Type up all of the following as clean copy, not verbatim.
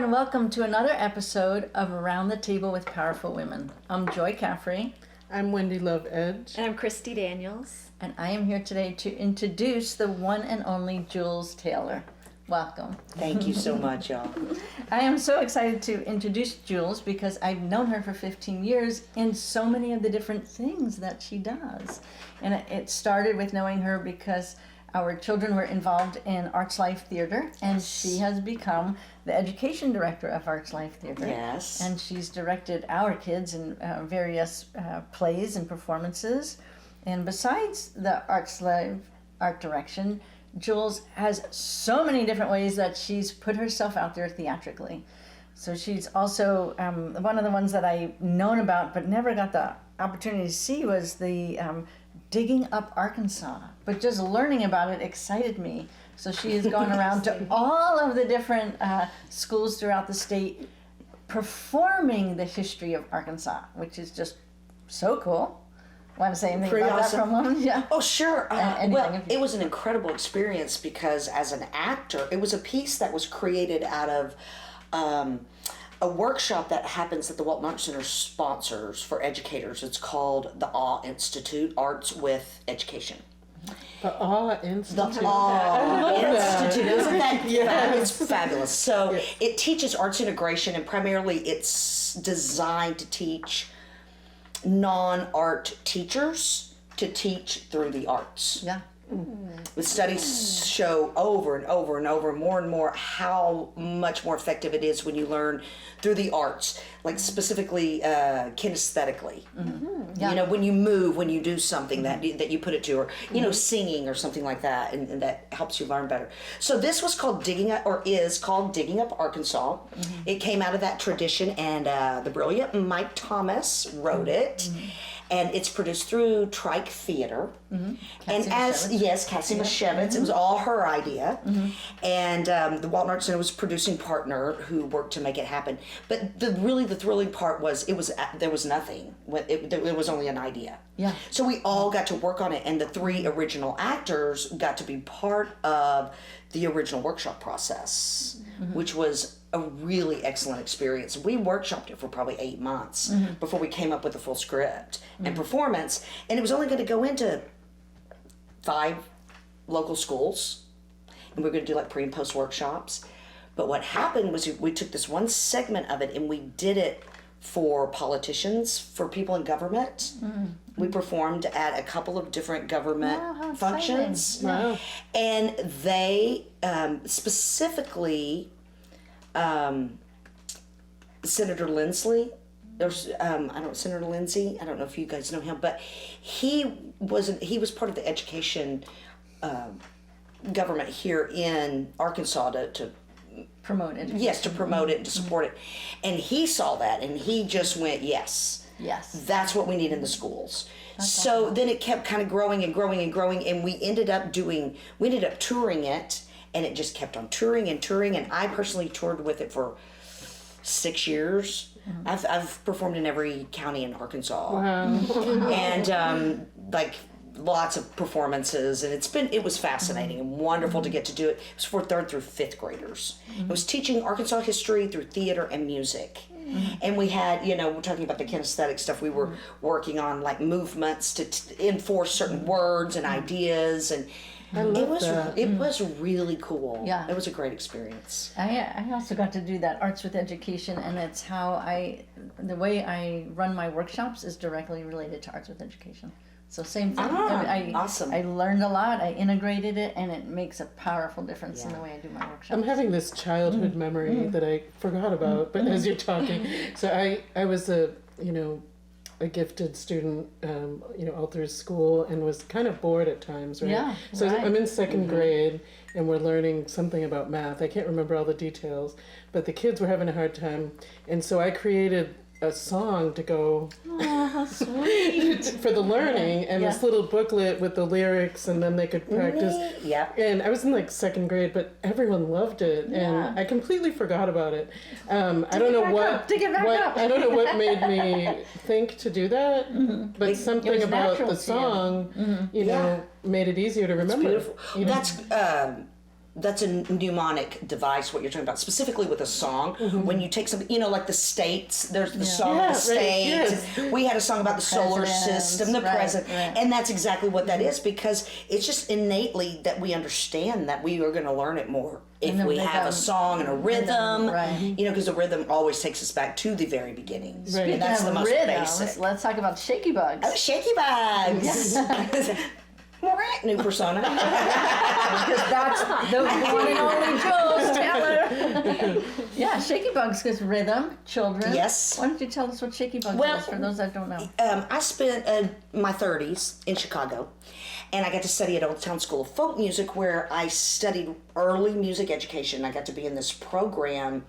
and welcome to another episode of Around the Table with Powerful Women. I'm Joy Caffrey. I'm Wendy Love Edge. And I'm Christy Daniels. And I am here today to introduce the one and only Jules Taylor. Welcome. Thank you so much, y'all. I am so excited to introduce Jules because I've known her for 15 years in so many of the different things that she does. And it started with knowing her because our children were involved in Arts Life Theater, and she has become the education director of Arts Life Theater. Yes. And she's directed our kids in various plays and performances. And besides the Arts Life art direction, Jules has so many different ways that she's put herself out there theatrically. So she's also, one of the ones that I've known about but never got the opportunity to see was the Digging Up Arkansas. But just learning about it excited me. So she has gone around to all of the different schools throughout the state performing the history of Arkansas, which is just so cool. Want to say anything Pretty about awesome. that for a moment? Yeah. Oh, sure. Well, it was an incredible experience because as an actor, it was a piece that was created out of a workshop that happens at the Walton Art Center sponsors for educators. It's called the Awe Institute, Arts with Education. The Awe Institute. The Awe Institute. Isn't that Yes. It's fabulous. So it teaches arts integration, and primarily it's designed to teach non-art teachers to teach through the arts. Yeah. The studies show over and over and over, more and more, how much more effective it is when you learn through the arts, like specifically kinesthetically. Mm-hmm. Yeah. You know, when you move, when you do something that you put it to, or you know, singing or something like that, and that helps you learn better. So this was called is called Digging Up Arkansas. Mm-hmm. It came out of that tradition, and the brilliant Mike Thomas wrote it. Mm-hmm. And it's produced through Trike Theater. Mm-hmm. And Cassie Mashevitz, it was all her idea. Mm-hmm. And the Walton Art Center was a producing partner who worked to make it happen. But the thrilling part was there was nothing. It was only an idea. Yeah. So we all got to work on it, and the three original actors got to be part of the original workshop process, which was a really excellent experience. We workshopped it for probably 8 months before we came up with a full script and performance, and it was only going to go into 5 local schools, and we were going to do like pre and post workshops. But what happened was we took this one segment of it and we did it for politicians, for people in government. We performed at a couple of different government functions. Wow. And they specifically Senator Lindsay, Senator Lindsay, I don't know if you guys know him, but he was part of the education government here in Arkansas to Promote it. Yes, to promote it and to support it. And he saw that and he just went, yes, that's what we need in the schools. So awesome. Then it kept kind of growing and growing and growing, and we ended up touring it, and it just kept on touring, and I personally toured with it for 6 years. Mm-hmm. I've performed in every county in Arkansas. Wow. And like lots of performances, and it was fascinating and wonderful to get to do it. It was for 3rd through 5th graders. It was teaching Arkansas history through theater and music. And we had, we're talking about the kinesthetic stuff, we were working on like movements to enforce certain words and ideas, and it was really cool. Yeah. It was a great experience. I also got to do that Arts with Education, and it's how the way I run my workshops is directly related to Arts with Education. So same thing. Awesome. I learned a lot, I integrated it, and it makes a powerful difference in the way I do my workshops. I'm having this childhood memory that I forgot about, but as you're talking, so I was a gifted student, all through school, and was kind of bored at times, right? Yeah, so right. I'm in 2nd grade, and we're learning something about math. I can't remember all the details, but the kids were having a hard time, and so I created a song to go how sweet. for the learning, and this little booklet with the lyrics, and then they could practice. Yeah. And I was in like 2nd grade, but everyone loved it, and I completely forgot about it. I don't know what made me think to do that, but something about the song, made it easier to remember. It's beautiful. That's that's a mnemonic device, what you're talking about, specifically with a song. When you take some, like the states, there's the song of the states. Yes. We had a song about the solar system, the president. Right. And that's exactly what that is, because it's just innately that we understand that we are going to learn it more if we have a song and a rhythm. Right. Because the rhythm always takes us back to the very beginning. Right. And that's the most basic. Let's talk about Shaky Bugs. Oh, Shaky Bugs. Yes. New persona. Because that's the one and only Jules Taylor. Yeah, Shaky Bugs is rhythm, children. Yes. Why don't you tell us what Shaky Bugs is for those that don't know? I spent my 30s in Chicago, and I got to study at Old Town School of Folk Music, where I studied early music education. I got to be in this program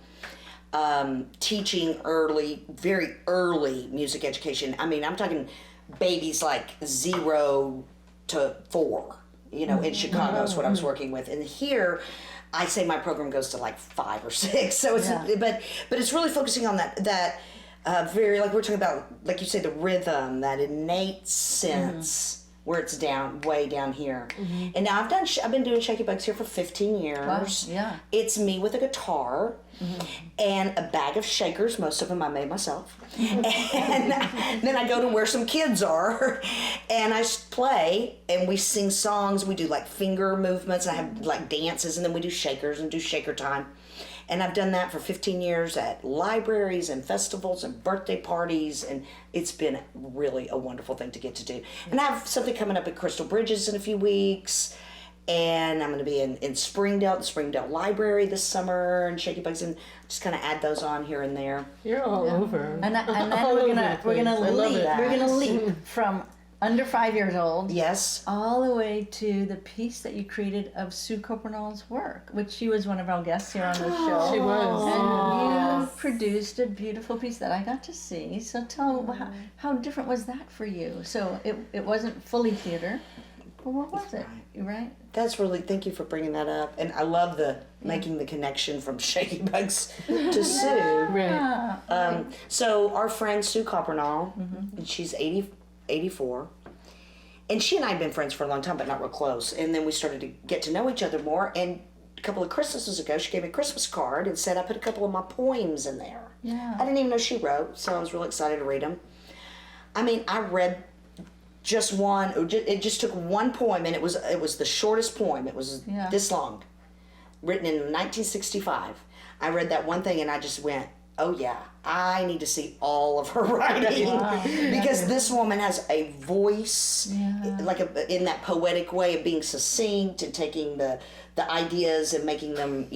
teaching very early music education. I mean, I'm talking babies like 0 to 4, in Chicago is what I was working with. And here, I say my program goes to like 5 or 6. So it's, but it's really focusing on that very, like we're talking about, like you say, the rhythm, that innate sense where it's way down here. And now I've been doing Shaky Bugs here for 15 years. Wow. Yeah. It's me with a guitar and a bag of shakers. Most of them I made myself. And then I go to where some kids are, and I play, and we sing songs. We do like finger movements. I have like dances, and then we do shakers and do shaker time. And I've done that for 15 years at libraries and festivals and birthday parties, and it's been really a wonderful thing to get to do. And I have something coming up at Crystal Bridges in a few weeks, and I'm going to be in Springdale, the Springdale Library this summer, and Shaky Bugs, and just kind of add those on here and there. You're all over. And then we're gonna leap from under 5 years old, yes, all the way to the piece that you created of Sue Copernall's work, which she was one of our guests here on the show. She was. And you produced a beautiful piece that I got to see. So how different was that for you? So it wasn't fully theater. Well, what was it? Right? That's really, thank you for bringing that up. And I love making the connection from Shaky Bugs to Sue. Right. So our friend Sue Copernall, and she's 84. And she and I had been friends for a long time, but not real close. And then we started to get to know each other more. And a couple of Christmases ago, she gave me a Christmas card and said I put a couple of my poems in there. Yeah. I didn't even know she wrote, so I was really excited to read them. I mean, I read just one. It just took one poem, and it was the shortest poem. It was this long, written in 1965. I read that one thing, and I just went, oh yeah, I need to see all of her writing. Wow. Because this woman has a voice, like in that poetic way of being succinct and taking the ideas and making them,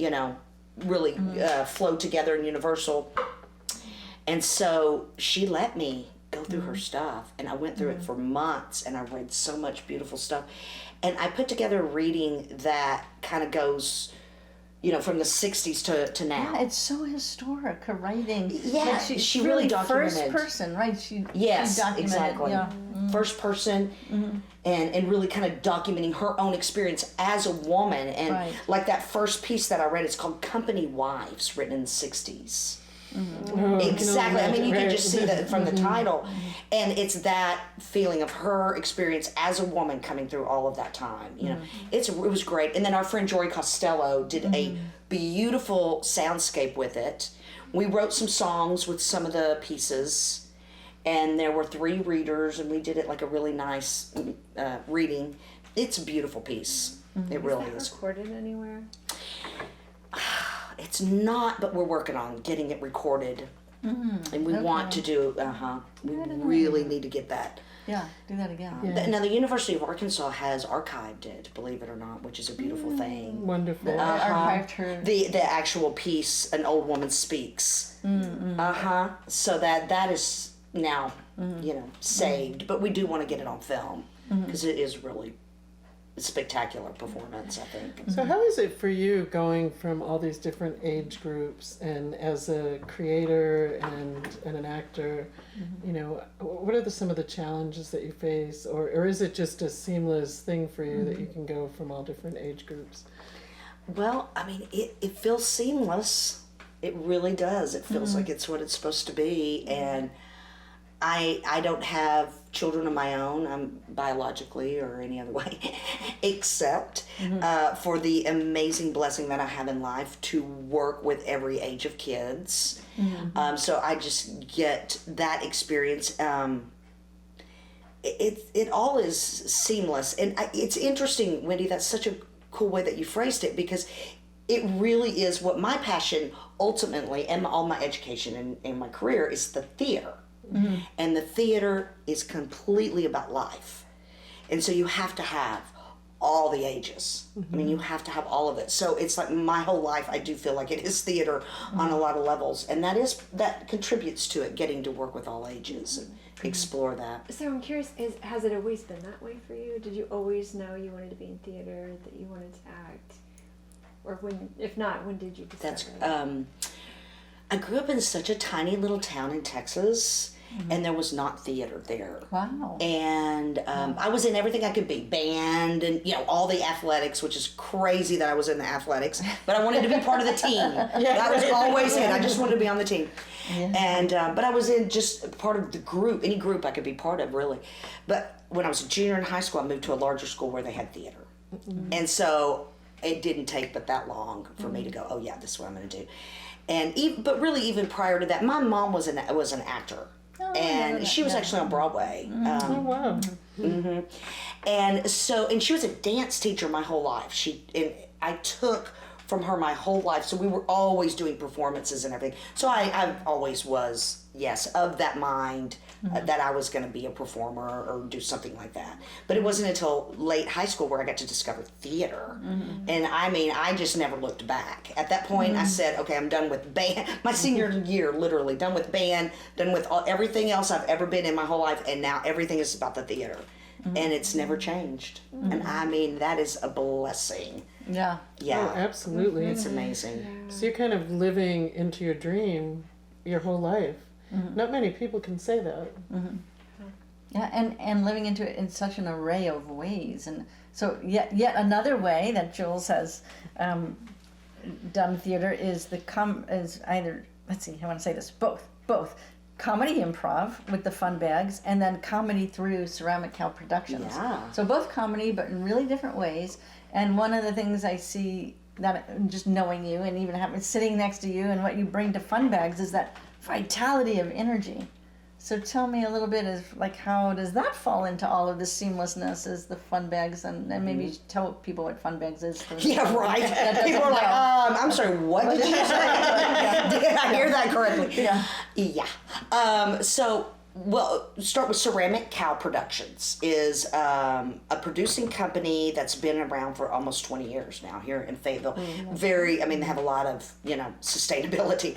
really flow together and universal. And so she let me go through her stuff, and I went through it for months, and I read so much beautiful stuff. And I put together a reading that kind of goes, from the 60s to now. Yeah, it's so historic, her writing. Yeah, like she really documented. First person, right? She documented, exactly. Yeah. First person, and really kind of documenting her own experience as a woman. And like that first piece that I read, it's called Company Wives, written in the 60s. Oh, exactly. I mean, you can just see that from the title. And it's that feeling of her experience as a woman coming through all of that time. It was great. And then our friend Jory Costello did a beautiful soundscape with it. We wrote some songs with some of the pieces, and there were 3 readers, and we did it like a really nice reading. It's a beautiful piece. It really is. Recorded anywhere? It's not, but we're working on getting it recorded. And we want to do, we really need to get that. Yeah, do that again. Yeah. Now, the University of Arkansas has archived it, believe it or not, which is a beautiful thing. Wonderful. Archived her. The actual piece, An Old Woman Speaks. So that is now, saved. But we do want to get it on film, because it is really a spectacular performance, I think. So how is it for you going from all these different age groups, and as a creator and an actor, what are some of the challenges that you face, or is it just a seamless thing for you that you can go from all different age groups? Well, I mean, it feels seamless. It really does. It feels like it's what it's supposed to be, and I don't have children of my own, biologically or any other way, except for the amazing blessing that I have in life to work with every age of kids. So I just get that experience. It all is seamless, and it's interesting, Wendy. That's such a cool way that you phrased it, because it really is what my passion ultimately, and all my education and my career, is the theater. And the theater is completely about life, and so you have to have all the ages. I mean, you have to have all of it. So it's like my whole life, I do feel like it is theater on a lot of levels, and that contributes to it, getting to work with all ages and explore that. So I'm curious, has it always been that way for you? Did you always know you wanted to be in theater, that you wanted to act? Or if not, when did you discover that? I grew up in such a tiny little town in Texas, and there was not theater there. Wow. And I was in everything I could be, band and all the athletics, which is crazy that I was in the athletics, but I wanted to be part of the team. That was always it. I just wanted to be on the team. And but I was in just part of the group, any group I could be part of, really. But when I was a junior in high school, I moved to a larger school where they had theater. And so it didn't take but that long for me to go, oh yeah, this is what I'm going to do. And but really, even prior to that, my mom was an actor. And she was actually on Broadway. Oh, wow. And so, and she was a dance teacher my whole life. I took from her my whole life. So we were always doing performances and everything. So I always was, yes, of that mind that I was going to be a performer or do something like that. But it wasn't until late high school where I got to discover theater. And I mean, I just never looked back. At that point, I said, okay, I'm done with band. My senior year, literally, done with band, done with everything else I've ever been in my whole life, and now everything is about the theater. And it's never changed. And I mean, that is a blessing. Yeah. Yeah. Oh, absolutely. It's amazing. So you're kind of living into your dream your whole life. Not many people can say that. Yeah, and living into it in such an array of ways. And so yet another way that Jules has done theater is is either, let's see, I want to say this, both. Comedy improv with the Phunbags, and then comedy through Ceramic Cow Productions. Yeah. So both comedy, but in really different ways. And one of the things I see, that just knowing you and even sitting next to you and what you bring to Phunbags, is that vitality of energy. So tell me a little bit of how does that fall into all of this seamlessness as the Phunbags, and maybe tell people what Phunbags is. Yeah, right. People are like, I'm sorry, what did you say? Did I hear that correctly? Yeah. Yeah. Well, start with Ceramic Cow Productions is a producing company that's been around for almost 20 years now here in Fayetteville. They have a lot of, sustainability.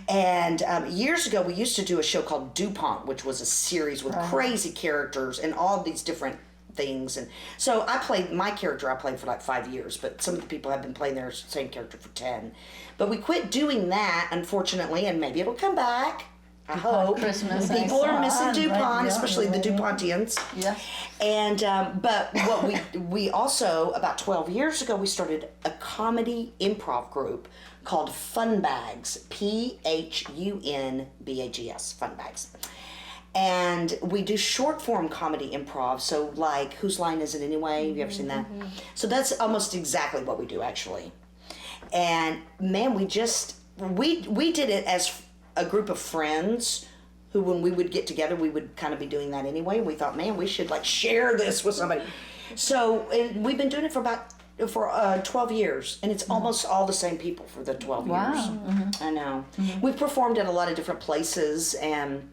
And years ago, we used to do a show called DuPont, which was a series with crazy characters and all these different things. And so I played for like 5 years, but some of the people have been playing their same character for 10. But we quit doing that, unfortunately, and maybe it'll come back. I hope. Christmas. People are missing DuPont, especially the DuPontians. Yeah. And but what we also, about 12 years ago, we started a comedy improv group called Phunbags, Phunbags, Phunbags. And we do short form comedy improv. So like, Whose Line Is It Anyway? Have you ever seen that? So that's almost exactly what we do, actually. And man, we did it as a group of friends who, when we would get together, we would kind of be doing that anyway. We thought, man, we should share this with somebody. So we've been doing it for 12 years, and it's almost all the same people for the 12 years. Wow. I know. We've performed at a lot of different places, and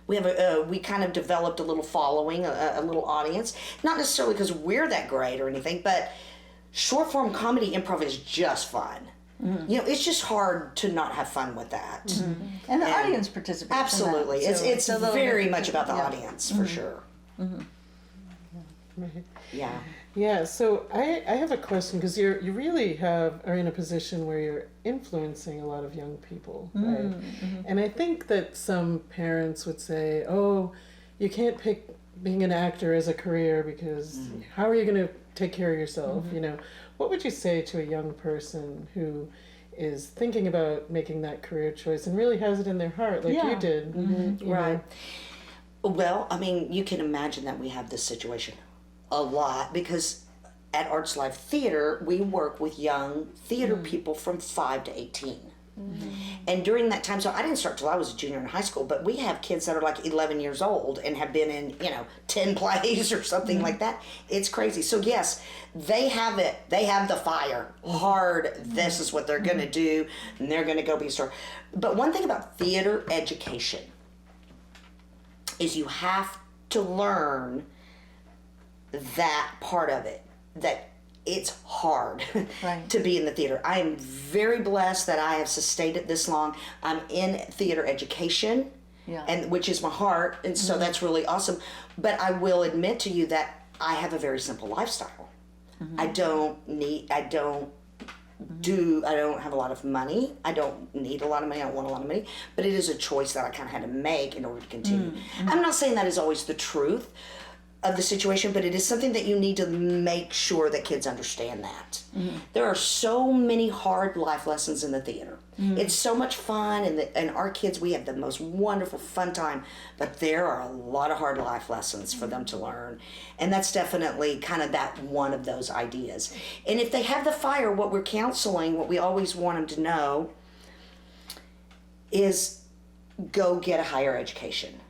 we kind of developed a little following, a little audience. Not necessarily because we're that great or anything, but short form comedy improv is just fun. It's just hard to not have fun with that. And the audience participates. Absolutely. In that, so it's very bit, much about the audience, for sure. Yeah. Yeah, so I have a question, because you really are in a position where you're influencing a lot of young people, right? And I think that some parents would say, oh, you can't pick being an actor as a career because how are you going to take care of yourself, What would you say to a young person who is thinking about making that career choice and really has it in their heart, like you did? Right. Well, I mean, you can imagine that we have this situation a lot because at Arts Live Theater, we work with young theater people from 5 to 18. And during that time, so I didn't start till I was a junior in high school, but we have kids that are like 11 years old and have been in, 10 plays or something like that. It's crazy. So yes, they have it. They have the fire hard. This is what they're going to do, and they're going to go be a star. But one thing about theater education is you have to learn that part of it, that it's hard to be in the theater. I am very blessed that I have sustained it this long. I'm in theater education, and which is my heart, and so that's really awesome. But I will admit to you that I have a very simple lifestyle. I don't have a lot of money. I don't need a lot of money. I don't want a lot of money. But it is a choice that I kind of had to make in order to continue. I'm not saying that is always the truth of the situation, but it is something that you need to make sure that kids understand that. There are so many hard life lessons in the theater. It's so much fun, and our kids, we have the most wonderful fun time, but there are a lot of hard life lessons for them to learn. And that's definitely kind of that one of those ideas. And if they have the fire, what we're counseling, what we always want them to know is go get a higher education.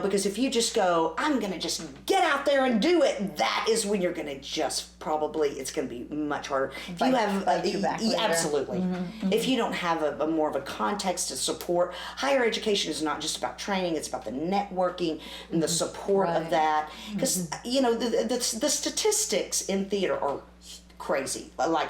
Because if you just go, I'm going to just get out there and do it, that is when you're going to just probably, it's going to be much harder. If you have, absolutely. If you don't have a more of a context to support, higher education is not just about training, it's about the networking and the support of that. Because, the statistics in theater are crazy. Like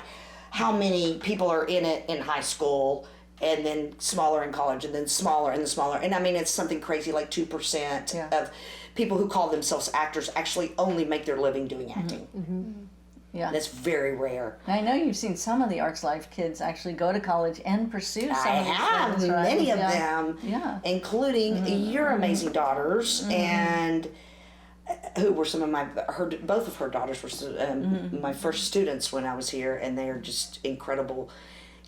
how many people are in it in high school, and then smaller in college, and then smaller and then smaller. And I mean, it's something crazy like 2% of people who call themselves actors actually only make their living doing acting. Yeah. That's very rare. I know you've seen some of the Arts Live kids actually go to college and pursue some of these things, right? Many of them, including your amazing daughters, and who were some of both of her daughters were my first students when I was here, and they are just incredible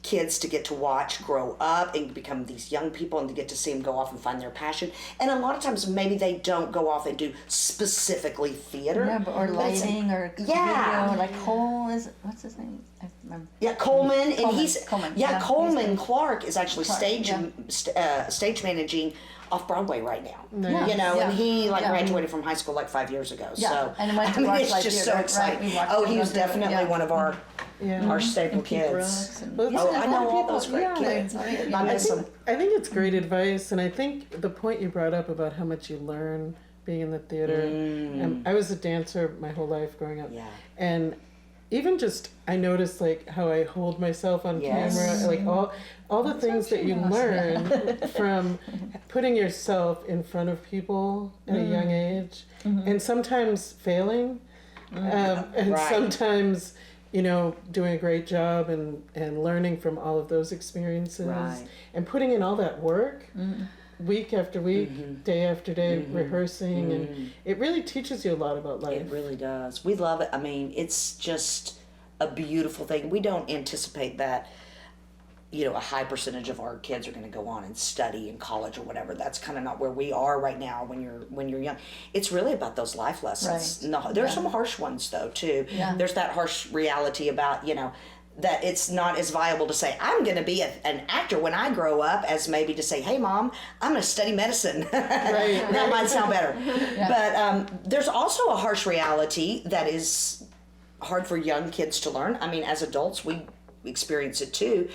kids to get to watch grow up and become these young people, and to get to see them go off and find their passion. And a lot of times maybe they don't go off and do specifically theater. Or lighting or video. Like Cole what's his name? Coleman. And he's Coleman Clark is actually stage managing off-Broadway right now. And he graduated from high school like 5 years ago. So and went to it's just so exciting. He was definitely one of our staple kids. I know all those great kids. I miss them. I think it's great advice, and I think the point you brought up about how much you learn being in the theater. I was a dancer my whole life growing up, and even just I noticed like how I hold myself on camera, like all the things that you learn from putting yourself in front of people at a young age, and sometimes failing, and sometimes doing a great job and learning from all of those experiences, and putting in all that work week after week, day after day, rehearsing, and it really teaches you a lot about life. It really does. We love it. I mean, it's just a beautiful thing. We don't anticipate that a high percentage of our kids are going to go on and study in college or whatever. That's kind of not where we are right now when you're young. It's really about those life lessons. There's some harsh ones though too. There's that harsh reality about that it's not as viable to say I'm going to be an actor when I grow up as maybe to say, hey mom, I'm going to study medicine. That might sound better. But there's also a harsh reality that is hard for young kids to learn. I mean, as adults we experience it too,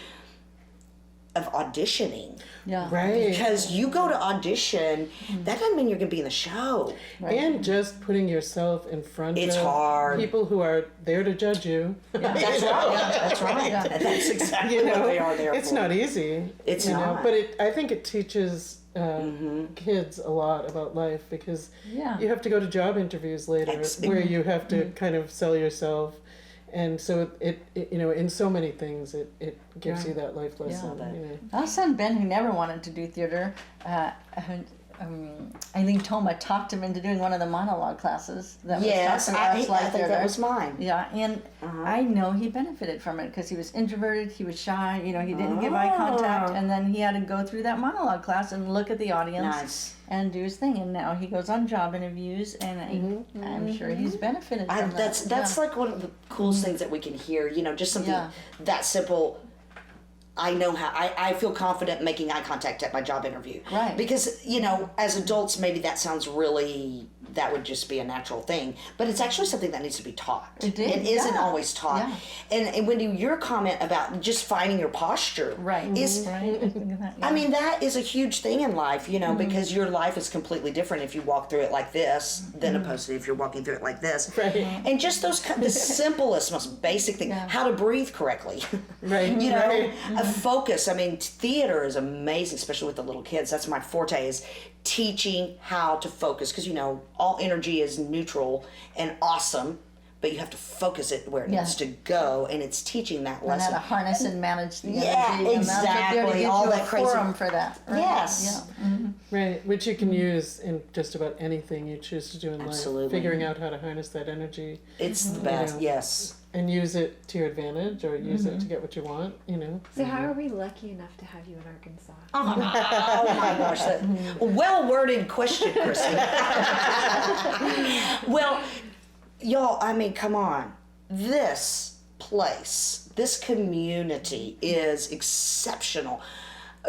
of auditioning. Because you go to audition, that doesn't mean you're going to be in the show. And just putting yourself in front of hard. People who are there to judge you. That's right. That's exactly what they are there for. It's not easy. It's not. But I think it teaches kids a lot about life, because you have to go to job interviews later where you have to kind of sell yourself. And so it in so many things, it gives you that life lesson. Our son Ben, who never wanted to do theater, I think Toma talked him into doing one of the monologue classes. That Yes, was I think that was mine. Yeah, and I know he benefited from it because he was introverted, he was shy, he didn't give eye contact, and then he had to go through that monologue class and look at the audience and do his thing. And now he goes on job interviews, and I'm sure he's benefited from that. That's like one of the coolest things that we can hear, just something that simple. I know how, I feel confident making eye contact at my job interview. Right. Because, as adults, maybe that sounds really, that would just be a natural thing. But it's actually something that needs to be taught. It isn't always taught. Yeah. And Wendy, your comment about just finding your posture is, I mean, that is a huge thing in life, because your life is completely different if you walk through it like this than opposed to if you're walking through it like this. Right. And just the simplest, most basic thing, how to breathe correctly. Right. A focus. I mean, theater is amazing, especially with the little kids. That's my forte, is teaching how to focus, because all energy is neutral and awesome, but you have to focus it where it needs to go, and it's teaching that lesson. And how to harness and manage the energy. Yeah, exactly. All that crazy forum for that. Right? Yes. Yeah. Mm-hmm. Right, which you can use in just about anything you choose to do in Absolutely. life. Figuring out how to harness that energy. It's the best. Yes. And use it to your advantage, or use it to get what you want. So how are we lucky enough to have you in Arkansas? Oh my gosh, that well-worded question, Kristen. Well, y'all, I mean, come on. This place, this community is exceptional.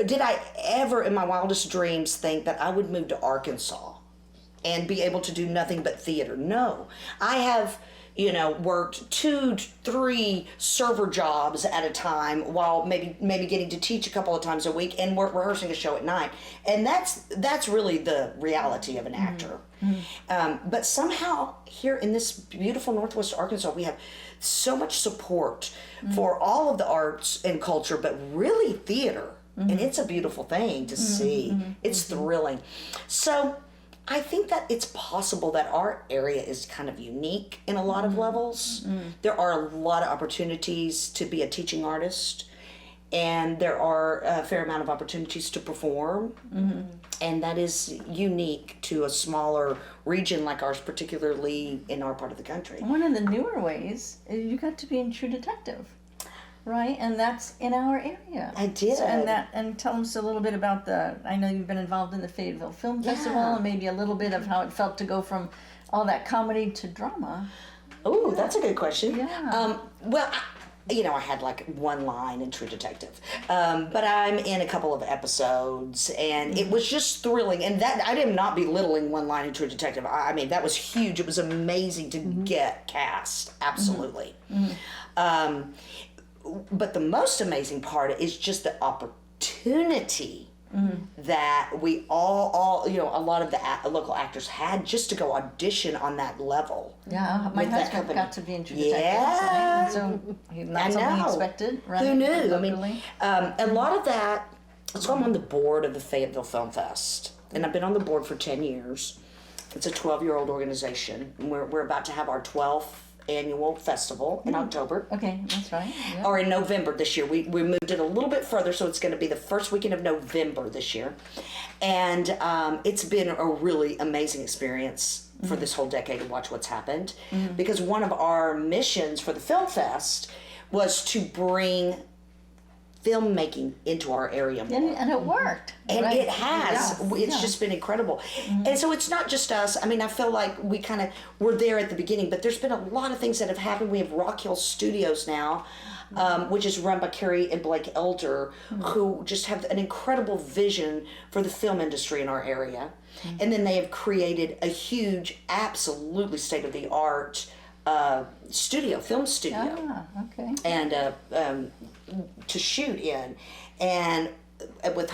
Did I ever, in my wildest dreams, think that I would move to Arkansas and be able to do nothing but theater? No. I have, worked 2-3 server jobs at a time while maybe getting to teach a couple of times a week and rehearsing a show at night. And that's really the reality of an actor. But somehow here in this beautiful Northwest Arkansas, we have so much support for all of the arts and culture, but really theater. And it's a beautiful thing to see. It's thrilling. So I think that it's possible that our area is kind of unique in a lot of levels. There are a lot of opportunities to be a teaching artist, and there are a fair amount of opportunities to perform. And that is unique to a smaller region like ours, particularly in our part of the country. One of the newer ways is you got to be in True Detective. Right, and that's in our area. I did. So, and tell us a little bit about I know you've been involved in the Fayetteville Film Festival, and maybe a little bit of how it felt to go from all that comedy to drama. Oh, that's a good question. Yeah. Well, I had like one line in True Detective, but I'm in a couple of episodes, and it was just thrilling. And that I did not belittling one line in True Detective. I mean, that was huge. It was amazing to get cast. Absolutely. But the most amazing part is just the opportunity that we all, a lot of the local actors had just to go audition on that level. Yeah, my husband got to be in True Detective. Yeah. So not something he expected, right? Who knew? I Locally. mean, a lot of that, so I'm on the board of the Fayetteville Film Fest, and I've been on the board for 10 years. It's a 12-year-old organization, and we're about to have our 12th annual festival in October. Okay, that's right. Yeah. Or in November this year. We moved it a little bit further, so it's going to be the first weekend of November this year. And it's been a really amazing experience for this whole decade to watch what's happened. Because one of our missions for the Film Fest was to bring filmmaking into our area more. And it worked. And right? it has. It's just been incredible. And so it's not just us. I mean, I feel like we kind of were there at the beginning, but there's been a lot of things that have happened. We have Rock Hill Studios now, which is run by Carrie and Blake Elder, who just have an incredible vision for the film industry in our area. And then they have created a huge, absolutely state-of-the-art film studio. Ah, okay. And to shoot in, and with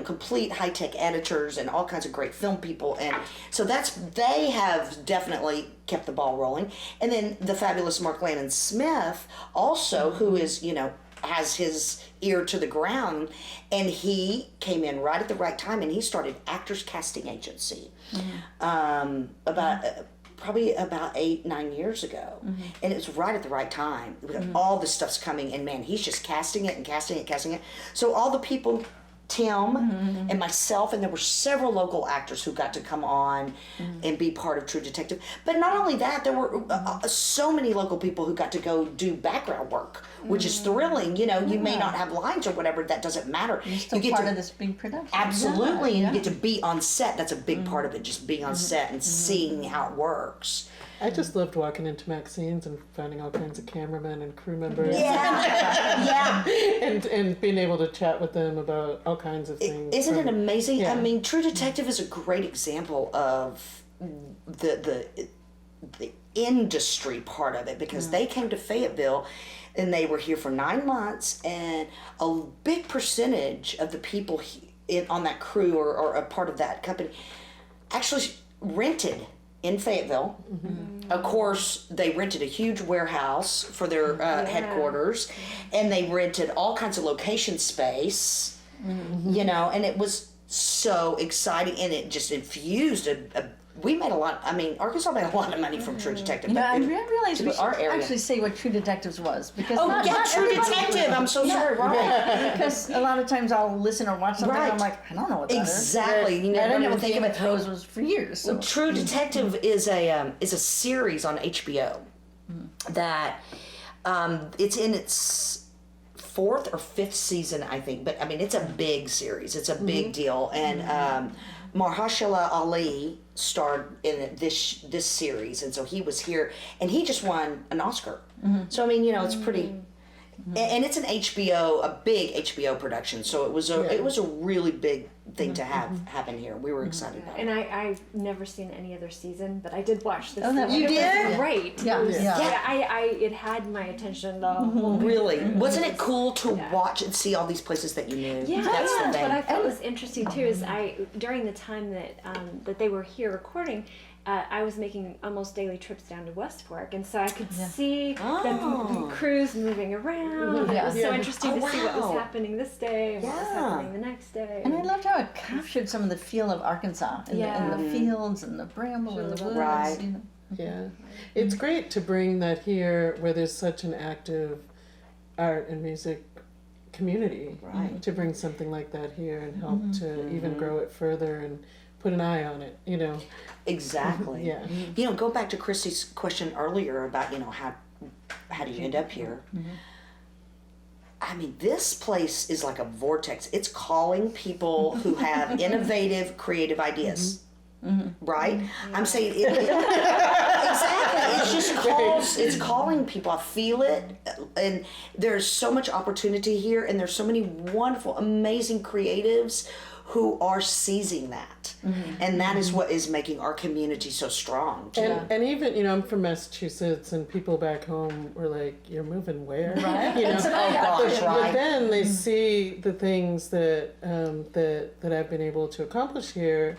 complete high-tech editors and all kinds of great film people, and so they have definitely kept the ball rolling. And then the fabulous Mark Lannon Smith also, who is has his ear to the ground, and he came in right at the right time, and he started Actors Casting Agency probably about 8-9 years ago. And it was right at the right time. All this stuff's coming, and man, he's just casting it and casting it. So all the people Tim and myself, and there were several local actors who got to come on and be part of True Detective. But not only that, there were so many local people who got to go do background work, which is thrilling. You know, you may not have lines or whatever, that doesn't matter. You're still you get part to, of this big production. absolutely, and you get to be on set. That's a big part of it, just being on set and seeing how it works. I just loved walking into Maxine's and finding all kinds of cameramen and crew members. Yeah. And being able to chat with them about all kinds of things. Isn't it amazing? Yeah. I mean, True Detective is a great example of the industry part of it, because they came to Fayetteville and they were here for 9 months, and a big percentage of the people on that crew or a part of that company actually rented in Fayetteville. Of course, they rented a huge warehouse for their headquarters, and they rented all kinds of location space, you know, and it was so exciting, and it just infused we made a lot. I mean, Arkansas made a lot of money from True Detective. Yeah, I realized we should our area. actually say what True Detectives was, because True everybody- Detective. I'm so sorry. Right. Because a lot of times I'll listen or watch something and I'm like, I don't know what that is. Exactly. You know, I didn't know don't what think Game of of it. Thrones was for years. So. True Detective is a series on HBO that it's in its 4th or 5th season, I think. But I mean, it's a big series. It's a big deal, and Mahershala Ali starred in this series, and so he was here, and he just won an Oscar. So I mean, you know, it's pretty. And it's an a big HBO production, so it was a really big thing to have happen here. We were excited about it. And I've never seen any other season, but I did watch this. Oh, that season. was- It did? was great. Yeah, It was- yeah. it had my attention the whole Really, wasn't it cool to watch and see all these places that you knew? Yeah, That's the thing. what I thought was interesting too is during the time that they were here recording, I was making almost daily trips down to West Fork, and so I could see the crews moving around. It was so interesting to see what was happening this day and what was happening the next day. And I loved how it captured some of the feel of Arkansas in the fields and the bramble and the woods. Right. You know. Yeah. It's great to bring that here where there's such an active art and music community. Right. To bring something like that here and help to even grow it further and put an eye on it, you know. Exactly. Yeah. You know, go back to Christy's question earlier about, you know, how do you end up here? I mean, this place is like a vortex. It's calling people who have innovative, creative ideas. Right? I'm saying exactly. It's calling people. I feel it, and there's so much opportunity here, and there's so many wonderful, amazing creatives who are seizing that, and that is what is making our community so strong. Too. And even, you know, I'm from Massachusetts, and people back home were like, "You're moving where?" Right. You know? gosh, But then they see the things that that I've been able to accomplish here,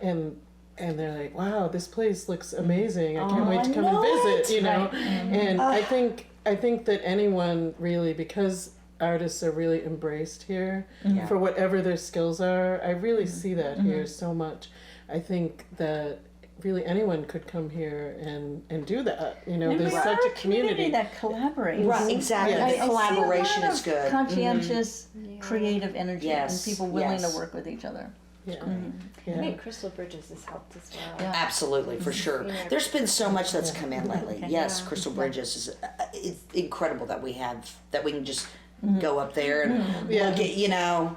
and they're like, "Wow, this place looks amazing! I can't wait to come and visit." You know, and I think that anyone really, because artists are really embraced here for whatever their skills are. I really see that here so much. I think that really anyone could come here and do that. You know, And there's we such are a community. that collaborates. Right, exactly. Yeah. The collaboration is good. Conscientious, creative energy, Yes, and people willing yes. to work with each other. Yeah. I Yeah. think Crystal Bridges has helped as well. Yeah. Absolutely, for sure. Yeah. There's been so much that's come in lately. Yes, Yeah. Crystal Bridges is it's incredible that we can just go up there and Yeah. look at, you know,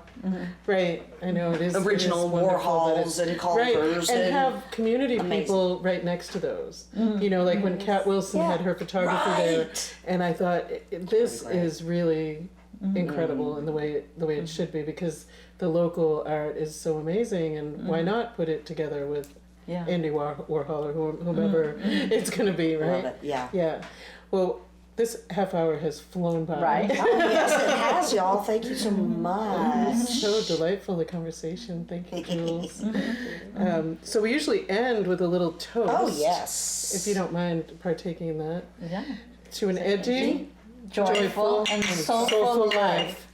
Right, I know it is. original it is wonderful that Warhols and Right, Culvers and have community amazing. people right next to those. You know, like when Kat Wilson had her photography there, Right. and I thought this great. is really incredible in the way it should be, because the local art is so amazing, and why not put it together with Yeah. Andy Warhol or whomever it's going to be, right? Love it, yeah. Yeah. Well, this half hour has flown by. Right. Oh, yes, it has, y'all. Thank you so much. So delightful, the conversation. Thank you, Jules. So we usually end with a little toast. Oh, yes. If you don't mind partaking in that. Yeah. To an edgy, Joyful and soulful life.